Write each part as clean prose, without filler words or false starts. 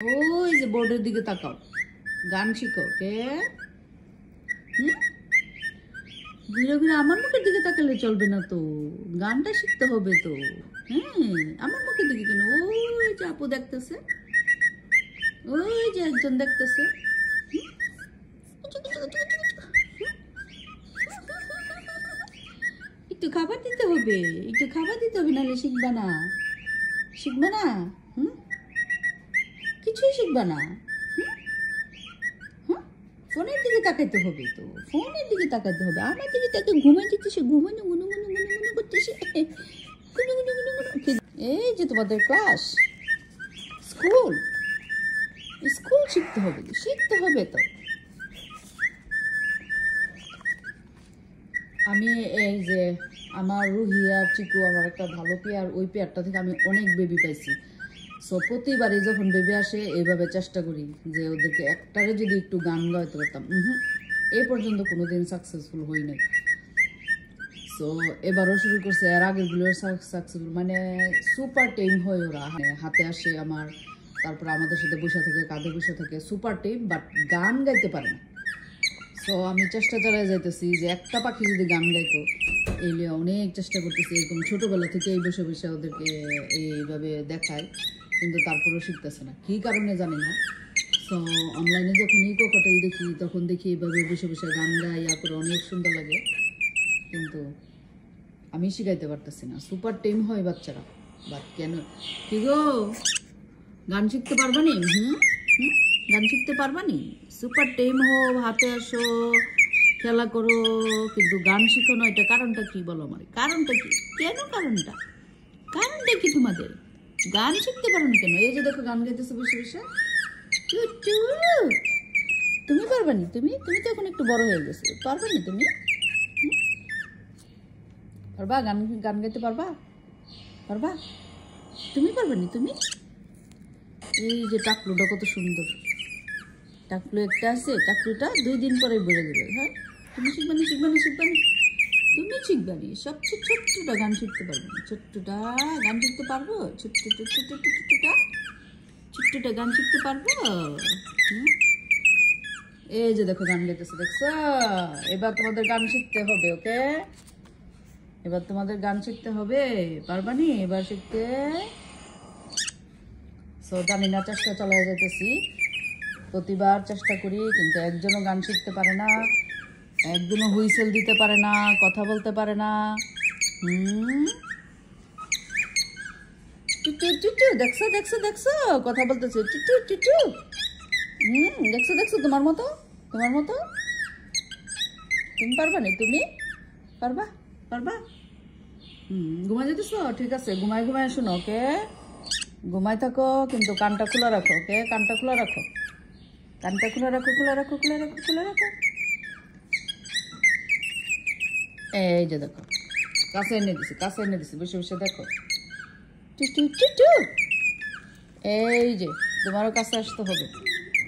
ওই যে বোর্ডের দিকে তাকাও, গান শিখো। কে ঘুরে ঘুরে আমার মুখের দিকে তাকালে চলবে না তো, গানটা শিখতে হবে তো। হ্যাঁ, আমার মুখের দিকে কেন? ওই যে আপু দেখতেছে, ওই যে একজন দেখতেছে। একটু খাবার দিতে হবে, একটু খাবার দিতে হবে, নাহলে শিখবা না, শিখবা না। কিছুই শিখবা না। ফোনের দিকে তাকাইতে হবে তো, ফোনের দিকে তাকাইতে হবে। আমার দিকে তাকে ঘুমাই দিতেছে, ঘুমানো গুনো গুনো গুনো গুনো করতেছে। গুনো গুনো গুনো গুনো। এই যে তোমাদের ক্লাস, স্কুল, স্কুল শিখতে হবে, শিখতে হবে তো। আমি এই যে আমার রুহি আর চিকু, আমার একটা ভালো পেয়ার, ওই পেয়ারটা থেকে আমি অনেক বেবি পাইছি। সো প্রতিবারই যখন বেবি আসে এইভাবে চেষ্টা করি যে ওদেরকে একটারে যদি একটু গান গাইতে পারতাম। এই পর্যন্ত কোনোদিন সাকসেসফুল হই নাই। সো এবারও শুরু করছে, এর আগেরগুলো সাকসেসফুল, মানে সুপার টিম হয় ওরা, হাতে আসে আমার, তারপর আমাদের সাথে বসে থাকে, কাঁধে বসে থাকে, সুপার টিম, বাট গান গাইতে পারে না। সো আমি চেষ্টা চালাই যাইতেছি যে একটা পাখি যদি গান গাইতো, এই লিয়ে অনেক চেষ্টা করতেছি, এরকম ছোটোবেলা থেকে এই বসে বসে ওদেরকে এইভাবে দেখায়, কিন্তু তারপরেও শিখতেছে না, কী কারণে জানি না। সো অনলাইনে যখন ইকো কটেল দেখি, তখন দেখি এইভাবে বসে বসে গান গাই, ইয়া করে অনেক সুন্দর লাগে, কিন্তু আমি শিখাইতে পারতেছি না। সুপার টিম হয় বাচ্চারা, বাট কেন? কি গো, গান শিখতে পারবানি? গান শিখতে পারবানি? সুপার টিম হো, হাতে আসো, খেলা করো, কিন্তু গান শিখো না, এটা কারণটা কি বলো আমার? কারণটা কি? কেন কারণটা? কারণটা কি তোমাদের? গান শিখতে পারো না কেন? এই যে দেখো গান গাইতেছে বসে বসে। তুমি পারবানি? তুমি তুমি তো এখন একটু বড় হয়ে গেছো, পারবানি তুমি? পারবা গান? গান গাইতে পারবা? পারবা? তুমি পারবানি? তুমি এই যে টাকলুটা কত সুন্দর, টাকলু একটা আছে, টাকলুটা 2 দিন পরে বেড়ে যাবে। হ্যাঁ, তুমি শিখবানি, শিখবানি, শিখবানি, তুমি শিখবানি। সবচেয়ে ছোট্টটা গান শিখতে পারবো না, ছোট্টটা গান শিখতে পারবো, ছোট্টটা গান শিখতে পারবো। এই যে দেখো গান গাইতেছে, দেখছো? এবার তোমাদের গান শিখতে হবে, ওকে? এবার তোমাদের গান শিখতে হবে, পারবানি এবার শিখতে? সো জানি না, চেষ্টা চালিয়ে যেতেছি, প্রতিবার চেষ্টা করি, কিন্তু একজনও গান শিখতে পারে না, একজনও হুইসেল দিতে পারে না, কথা বলতে পারে না। দেখছো দেখছো দেখছো, কথা বলতেছে, দেখছো দেখছো, তোমার মতো, তোমার মতো। তুমি পারবা না? তুমি পারবা? পারবা? ঘুমাই যেতেছ? ঠিক আছে, ঘুমাই ঘুমাই শোনো, ওকে? ঘুমাই থাকো, কিন্তু কানটা খোলা রাখো, ওকে? কানটা খোলা রাখো, কানটা খোলা রাখো, খোলা রাখো, খোলা রাখো, খোলা রাখো। এই যে দেখো, কাছে এনে দিছি, কাছে এনে দিছি, বসে বসে দেখো। এই যে তোমারও কাছে আসতে হবে,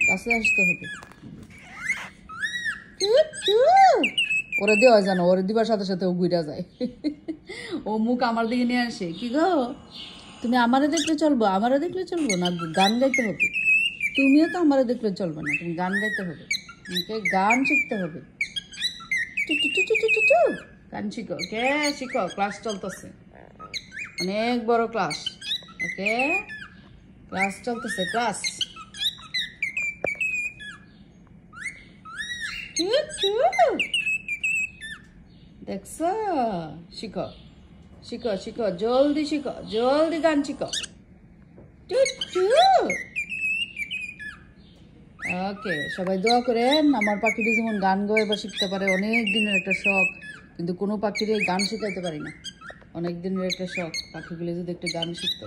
কাছে আসতে হবে। ওরে দেওয়া জানো, ওরে দিবার সাথে সাথে ও ঘুরা যায়। ও মুখ আমার দিকে নিয়ে আসে। কি গো, তুমি আমারে দেখলে চলবো? আমারে দেখলে চলবো না, গান গাইতে হবে। তুমিও তো আমারে দেখলে চলবে না, তুমি গান গাইতে হবে, ওকে? গান শিখতে হবে। গান শিখো, ওকে? শিখো, ক্লাস চলতেছে, অনেক বড় ক্লাস, ওকে? ক্লাস চলতেছে, ক্লাস। দেখছো? শিখো, শিখো, শিখো, জলদি শিখো, জলদি গান শিখো। ওকে, সবাই দোয়া করেন আমার পাখিটি যেমন গান গায় বা শিখতে পারে, অনেক দিনের একটা শখ, কিন্তু কোনো পাখির গান শিখাইতে পারি না, অনেক দিনের একটা শখ পাখিগুলো যদি একটা গান শিখতো।